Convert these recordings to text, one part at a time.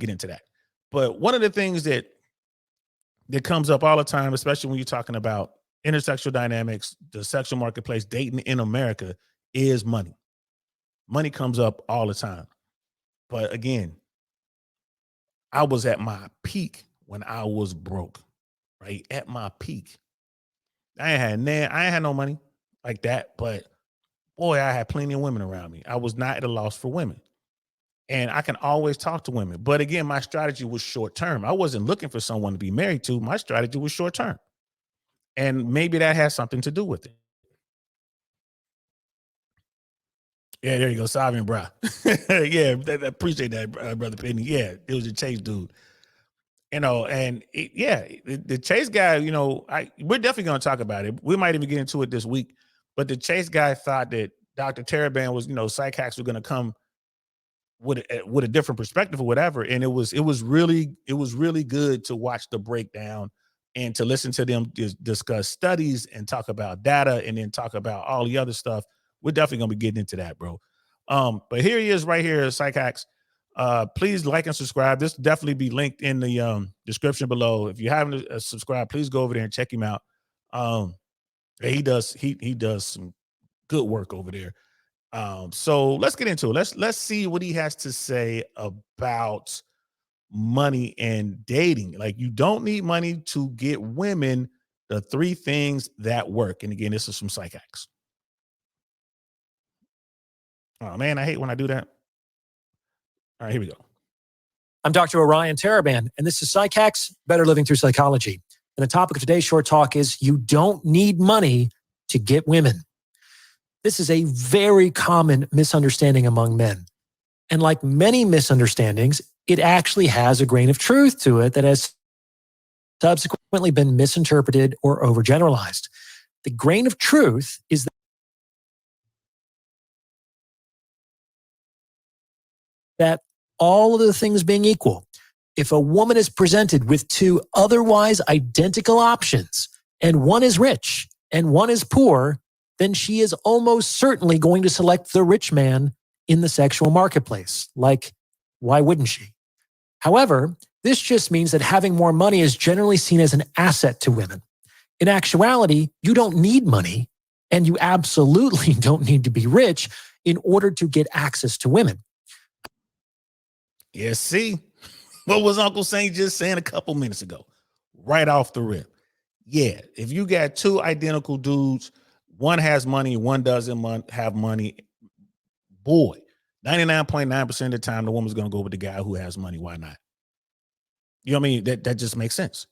get into that. But one of the things that comes up all the time, especially when you're talking about intersexual dynamics, the sexual marketplace, dating in America, is money. Money comes up all the time. But again, I was at my peak when I was broke, right? At my peak. I ain't had no money like that, but boy, I had plenty of women around me. I was not at a loss for women. And I can always talk to women. But again, my strategy was short term. I wasn't looking for someone to be married to. My strategy was short term. And maybe that has something to do with it. Yeah, there you go. Sovereign, bro. Yeah, I appreciate that, Brother Penny. Yeah, it was a Chase dude. And the Chase guy, we're definitely going to talk about it. We might even get into it this week. But the Chase guy thought that Dr. Taraban was, Psychacks were going to come with a different perspective or whatever. And it was really good to watch the breakdown and to listen to them discuss studies and talk about data and then talk about all the other stuff. We're definitely going to be getting into that, bro. But here he is right here, Psychacks. Please like and subscribe. This will definitely be linked in the description below. If you haven't subscribed, please go over there and check him out. He does some good work over there. So let's get into it. Let's see what he has to say about money and dating. Like, you don't need money to get women. The 3 things that work. And again, this is from Psychacks. Oh man, I hate when I do that. All right, here we go. I'm Dr. Orion Taraban, and this is Psychacks, Better Living Through Psychology. And the topic of today's short talk is you don't need money to get women. This is a very common misunderstanding among men. And like many misunderstandings, it actually has a grain of truth to it that has subsequently been misinterpreted or overgeneralized. The grain of truth is that all of the things being equal, if a woman is presented with 2 otherwise identical options, and one is rich and one is poor, then she is almost certainly going to select the rich man in the sexual marketplace. Like, why wouldn't she? However, this just means that having more money is generally seen as an asset to women. In actuality, you don't need money, and you absolutely don't need to be rich in order to get access to women. Yeah, see, what was Uncle Saint just saying a couple minutes ago? Right off the rip. Yeah, if you got 2 identical dudes, one has money, one doesn't have money, boy, 99.9% of the time, the woman's going to go with the guy who has money. Why not? You know what I mean? That just makes sense.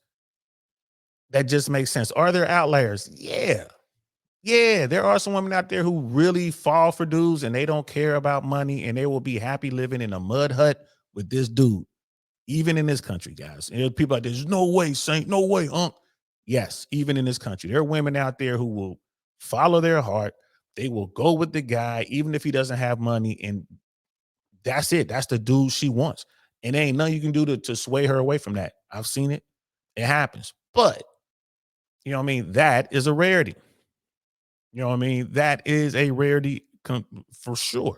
That just makes sense. Are there outliers? Yeah. Yeah, there are some women out there who really fall for dudes and they don't care about money and they will be happy living in a mud hut with this dude, even in this country, guys. And people like, there's no way, Saint, no way, Yes, even in this country, there are women out there who will follow their heart. They will go with the guy, even if he doesn't have money. And that's it. That's the dude she wants. And there ain't nothing you can do to sway her away from that. I've seen it. It happens. But, you know what I mean? That is a rarity. You know what I mean? That is a rarity for sure.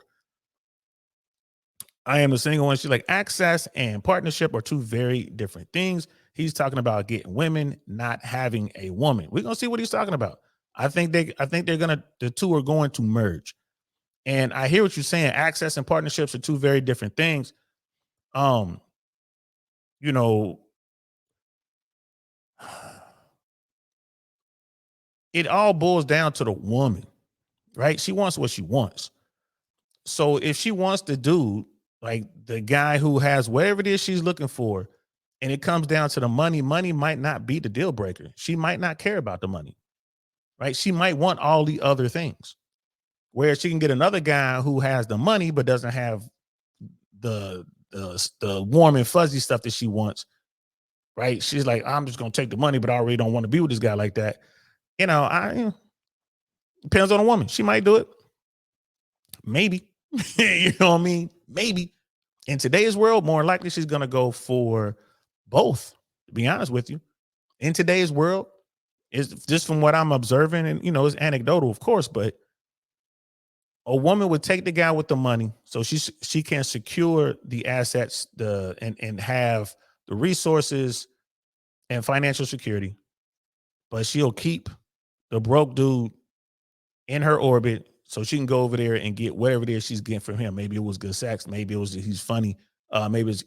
I am the single one. She's like, access and partnership are 2 very different things. He's talking about getting women, not having a woman. We're gonna see what he's talking about. I think the 2 are going to merge. And I hear what you're saying. Access and partnerships are 2 very different things. It all boils down to the woman, right? She wants what she wants. So if she wants the dude, like the guy who has whatever it is she's looking for, and it comes down to the money might not be the deal breaker. She might not care about the money, right? She might want all the other things. Where she can get another guy who has the money but doesn't have the warm and fuzzy stuff that she wants, right? She's like, I'm just gonna take the money, but I already don't want to be with this guy like that. Depends on the woman. She might do it. Maybe. You know what I mean? Maybe. In today's world, more likely she's going to go for both, to be honest with you. In today's world, is just from what I'm observing, and, it's anecdotal, of course, but A woman would take the guy with the money, so she can secure the assets, and have the resources and financial security, but she'll keep the broke dude in her orbit so she can go over there and get whatever it is she's getting from him. Maybe it was good sex, maybe it was he's funny, maybe it's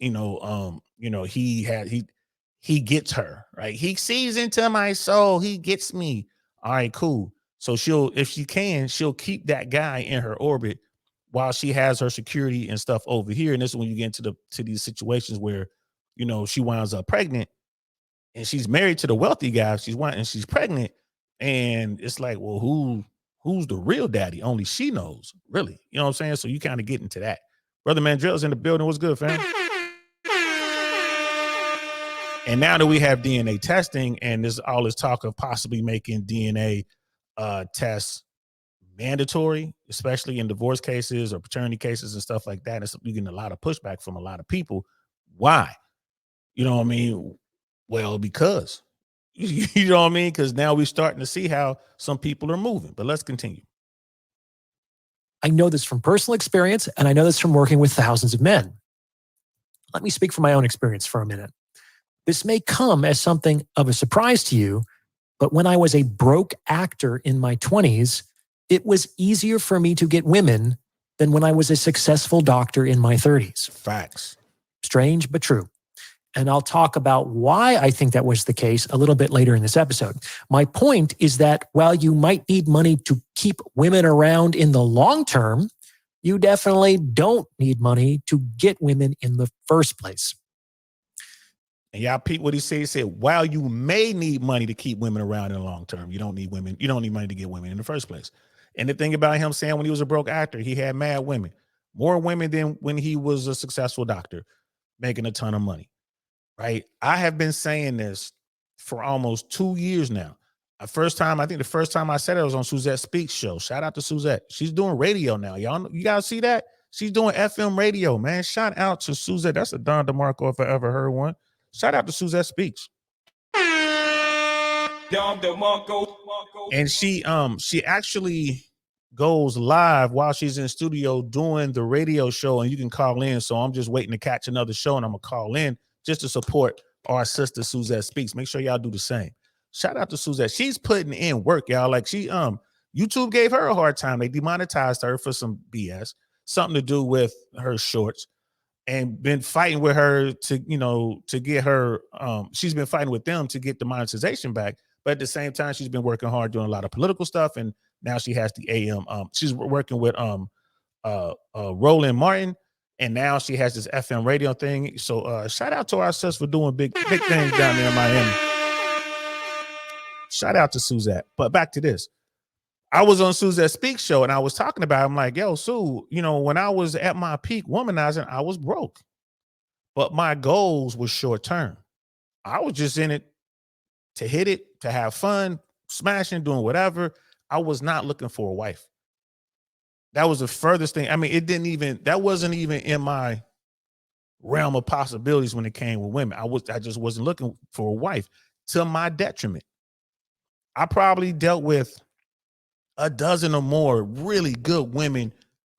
he gets her, right? He sees into my soul, he gets me. All right, cool. So if she can, she'll keep that guy in her orbit while she has her security and stuff over here. And this is when you get to these situations where, she winds up pregnant and she's married to the wealthy guy. She's pregnant, and it's like, well, who's the real daddy? Only she knows, really. You know what I'm saying? So you kind of get into that. Brother Mandrell's in the building. What's good, fam? And now that we have DNA testing, and there's all this talk of possibly making DNA tests mandatory, especially in divorce cases or paternity cases and stuff like that, you're getting a lot of pushback from a lot of people. Why? You know what I mean? Well, because you know what I mean? Because now we're starting to see how some people are moving. But let's continue. I know this from personal experience, and I know this from working with thousands of men. Let me speak from my own experience for a minute. This may come as something of a surprise to you, but when I was a broke actor in my 20s, it was easier for me to get women than when I was a successful doctor in my 30s. Facts. Strange, but true. And I'll talk about why I think that was the case a little bit later in this episode. My point is that while you might need money to keep women around in the long term, you definitely don't need money to get women in the first place. And y'all peep what he said. He said, while you may need money to keep women around in the long term, you don't need women. You don't need money to get women in the first place. And the thing about him saying when he was a broke actor, he had mad women, more women than when he was a successful doctor, making a ton of money. Right. I have been saying this for almost 2 years now. I think the first time I said it was on Suzette Speaks show. Shout out to Suzette. She's doing radio now. Y'all, you guys see that? She's doing FM radio, man. Shout out to Suzette. That's a Don DeMarco if I ever heard one. Shout out to Suzette Speaks. Don DeMarco. And she actually goes live while she's in studio doing the radio show, and you can call in. So I'm just waiting to catch another show, and I'm gonna call in just to support our sister Suzette Speaks. Make sure y'all do the same. Shout out to Suzette. She's putting in work, y'all. Like YouTube gave her a hard time. They demonetized her for some BS, something to do with her shorts, and been fighting with her to get her. She's been fighting with them to get the monetization back. But at the same time, she's been working hard doing a lot of political stuff, and now she has the AM. She's working with Roland Martin. And now she has this FM radio thing. So shout out to our sis for doing big things down there in Miami. Shout out to Suzette. But back to this. I was on Suzette Speaks show, and I was talking about, I'm like, yo, Sue, when I was at my peak womanizing, I was broke. But my goals were short term. I was just in it to hit it, to have fun, smashing, doing whatever. I was not looking for a wife. That was the furthest thing. I mean, that wasn't even in my realm of possibilities when it came with women. I just wasn't looking for a wife, to my detriment. I probably dealt with a dozen or more really good women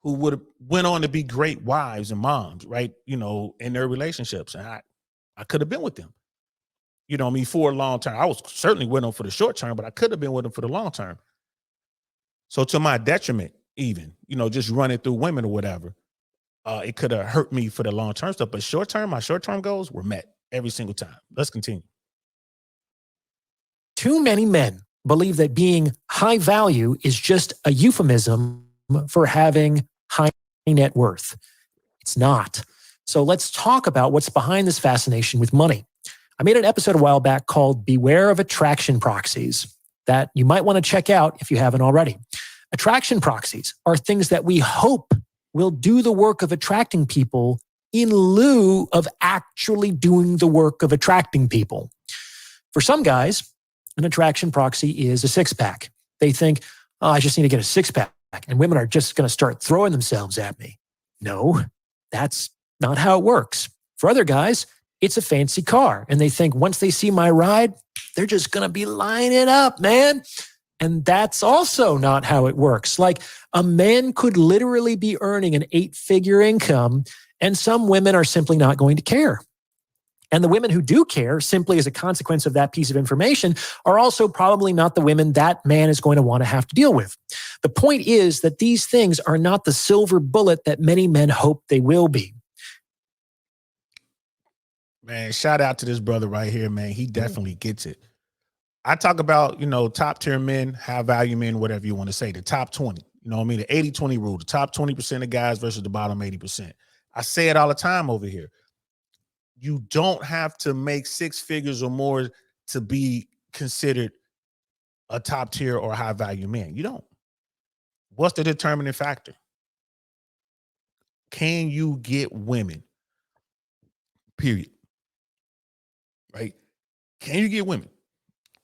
who would have went on to be great wives and moms, right? In their relationships. And I could have been with them, for a long time. I was certainly with them for the short term, but I could have been with them for the long term. So to my detriment, even, just running through women or whatever, it could have hurt me for the long-term stuff. But my short-term goals were met every single time. Let's continue. Too many men believe that being high value is just a euphemism for having high net worth. It's not. So let's talk about what's behind this fascination with money. I made an episode a while back called Beware of Attraction Proxies that you might want to check out if you haven't already. Attraction proxies are things that we hope will do the work of attracting people in lieu of actually doing the work of attracting people. For some guys, an attraction proxy is a six-pack. They think, I just need to get a six-pack, and women are just going to start throwing themselves at me. No, that's not how it works. For other guys, it's a fancy car, and they think once they see my ride, they're just going to be lining up, man. And that's also not how it works. Like a man could literally be earning an 8-figure income, and some women are simply not going to care. And the women who do care, simply as a consequence of that piece of information, are also probably not the women that man is going to want to have to deal with. The point is that these things are not the silver bullet that many men hope they will be. Man, shout out to this brother right here, man. He definitely gets it. I talk about, top tier men, high value men, whatever you want to say, the top 20, you know what I mean? The 80-20 rule, the top 20% of guys versus the bottom 80%. I say it all the time over here. You don't have to make 6 figures or more to be considered a top tier or high value man. You don't. What's the determining factor? Can you get women? Period. Right? Can you get women?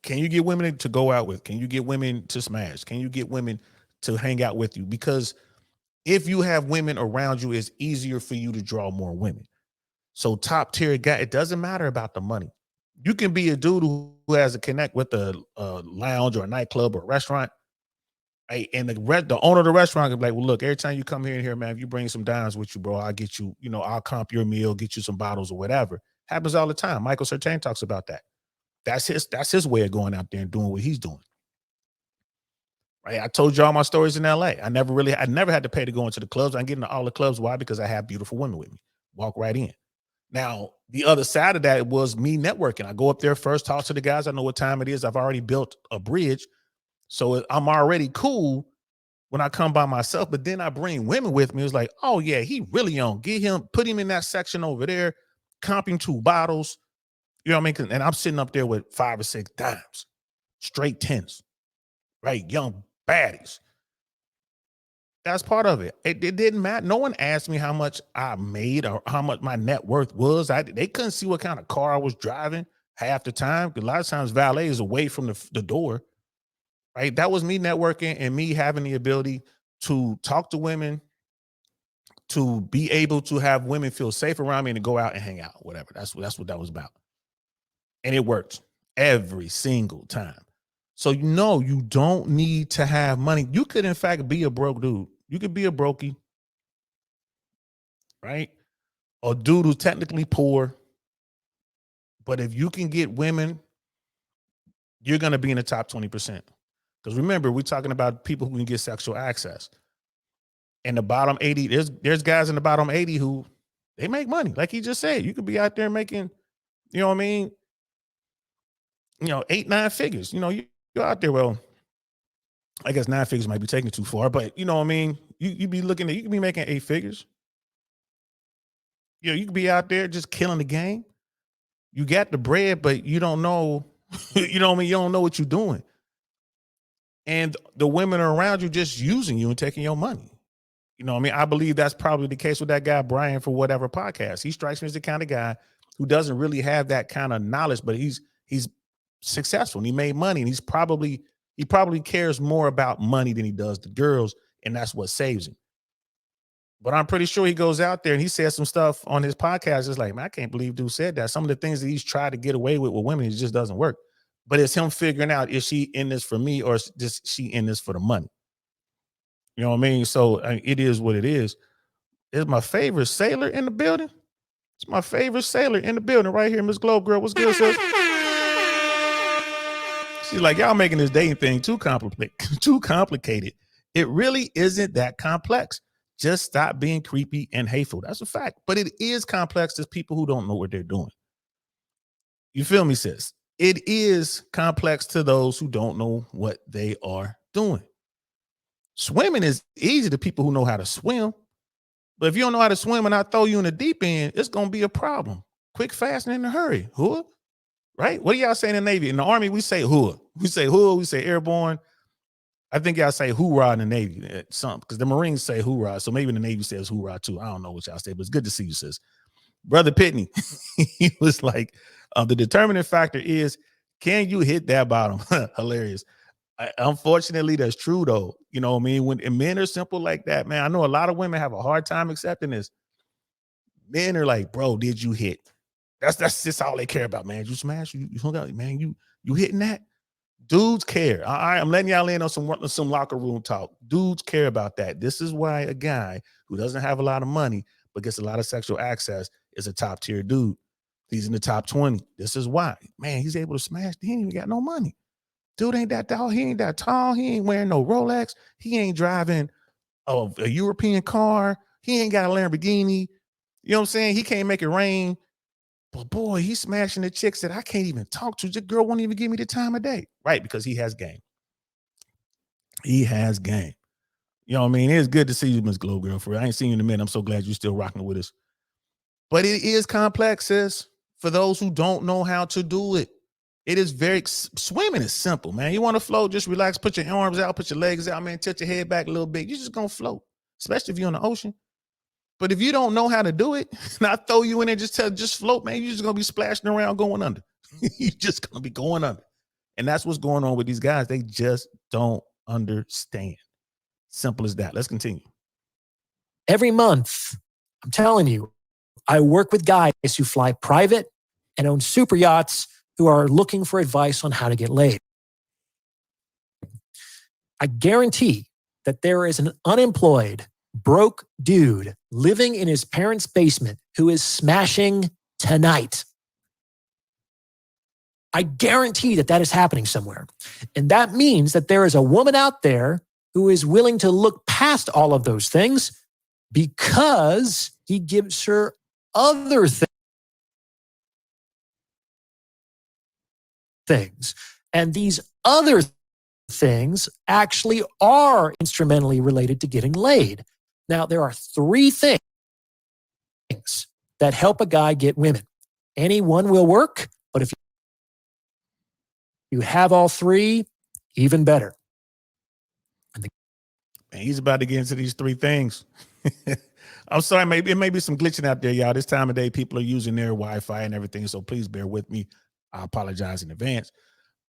Can you get women to go out with? Can you get women to smash? Can you get women to hang out with you? Because if you have women around you, it's easier for you to draw more women. So top tier guy, it doesn't matter about the money. You can be a dude who has a connect with a lounge or a nightclub or a restaurant. Hey, and the owner of the restaurant can be like, well, look, every time you come here, man, if you bring some dimes with you, bro, I'll get you, I'll comp your meal, get you some bottles or whatever. Happens all the time. Michael Sertain talks about that. That's his way of going out there and doing what he's doing. Right. I told you all my stories in LA. I never had to pay to go into the clubs. I get into all the clubs. Why? Because I have beautiful women with me. Walk right in. Now, the other side of that was me networking. I go up there first, talk to the guys. I know what time it is. I've already built a bridge. So I'm already cool when I come by myself. But then I bring women with me. It's like, oh, yeah, he really on. Get him, put him in that section over there, comp him 2 bottles. You know what I mean? And I'm sitting up there with 5 or 6 dimes, straight 10s, right? Young baddies. That's part of it. It didn't matter. No one asked me how much I made or how much my net worth was. They couldn't see what kind of car I was driving half the time. A lot of times valet is away from the door, right? That was me networking and me having the ability to talk to women, to be able to have women feel safe around me and to go out and hang out, whatever. That's what that was about. And it worked every single time. So, you don't need to have money. You could, in fact, be a broke dude. You could be a brokey, right? A dude who's technically poor. But if you can get women, you're going to be in the top 20%. Because remember, we're talking about people who can get sexual access. And the bottom 80, there's guys in the bottom 80 who they make money. Like he just said, you could be out there making, you know what I mean? 8-9 figures. You're out there. Well, I guess 9 figures might be taking it too far, but you know what I mean? You be looking at, you can be making 8 figures. You could be out there just killing the game. You got the bread, but you don't know, you know what I mean? You don't know what you're doing. And the women around you just using you and taking your money. You know what I mean? I believe that's probably the case with that guy, Brian, for whatever podcast. He strikes me as the kind of guy who doesn't really have that kind of knowledge, but he's successful and he made money, and he probably cares more about money than he does the girls, and that's what saves him. But I'm pretty sure he goes out there and he says some stuff on his podcast. It's like, man, I can't believe dude said that. Some of the things that he's tried to get away with women, it just doesn't work. But it's him figuring out, is she in this for me or is she in this for the money? You know what I mean? So it is what it is. It's my favorite sailor in the building. It's my favorite sailor in the building right here, Miss Globe Girl. What's good, sis? She's like, y'all making this dating thing too complicated. It really isn't that complex. Just stop being creepy and hateful. That's a fact. But it is complex to people who don't know what they're doing. You feel me, sis? It is complex to those who don't know what they are doing. Swimming is easy to people who know how to swim. But if you don't know how to swim and I throw you in the deep end, it's going to be a problem. Quick, fast, and in a hurry. Huh? Right? What do y'all say in the Navy? In the Army, we say hood. We say hood. We say airborne. I think y'all say hoorah in the Navy. Because the Marines say hoorah. So maybe the Navy says hoorah too. I don't know what y'all say, but it's good to see you, sis. Brother Pitney, he was like, the determining factor is, can you hit that bottom? Hilarious. Unfortunately, that's true, though. You know what I mean? When men are simple like that, man, I know a lot of women have a hard time accepting this. Men are like, bro, did you hit? That's just all they care about, man. You smash, you hung out, man. You hitting that? Dudes care. All right, I'm letting y'all in on some locker room talk. Dudes care about that. This is why a guy who doesn't have a lot of money but gets a lot of sexual access is a top tier dude. He's in the top 20. This is why. Man, he's able to smash. He ain't even got no money. Dude ain't that tall. He ain't that tall. He ain't wearing no Rolex. He ain't driving a European car. He ain't got a Lamborghini. You know what I'm saying? He can't make it rain. But boy, he's smashing the chicks that I can't even talk to. The girl won't even give me the time of day. Right, because he has game. He has game. You know what I mean? It's good to see you, Miss Glow Girl. For I ain't seen you in a minute. I'm so glad you're still rocking with us. But it is complex, sis, for those who don't know how to do it. It is swimming is simple, man. You want to float, just relax, put your arms out, put your legs out, man, tilt your head back a little bit. You're just going to float, especially if you're in the ocean. But if you don't know how to do it, and I throw you in there, just float, man, you're just going to be splashing around going under. You're just going to be going under. And that's what's going on with these guys. They just don't understand. Simple as that. Let's continue. Every month, I'm telling you, I work with guys who fly private and own super yachts who are looking for advice on how to get laid. I guarantee that there is an unemployed, broke dude living in his parents' basement who is smashing tonight. I guarantee that that is happening somewhere. And that means that there is a woman out there who is willing to look past all of those things because he gives her other things. And these other things actually are instrumentally related to getting laid. Now, there are 3 things that help a guy get women. Any one will work, but if you have all 3, even better. And he's about to get into these 3 things. I'm sorry, it may be some glitching out there, y'all. This time of day, people are using their Wi-Fi and everything, so please bear with me. I apologize in advance.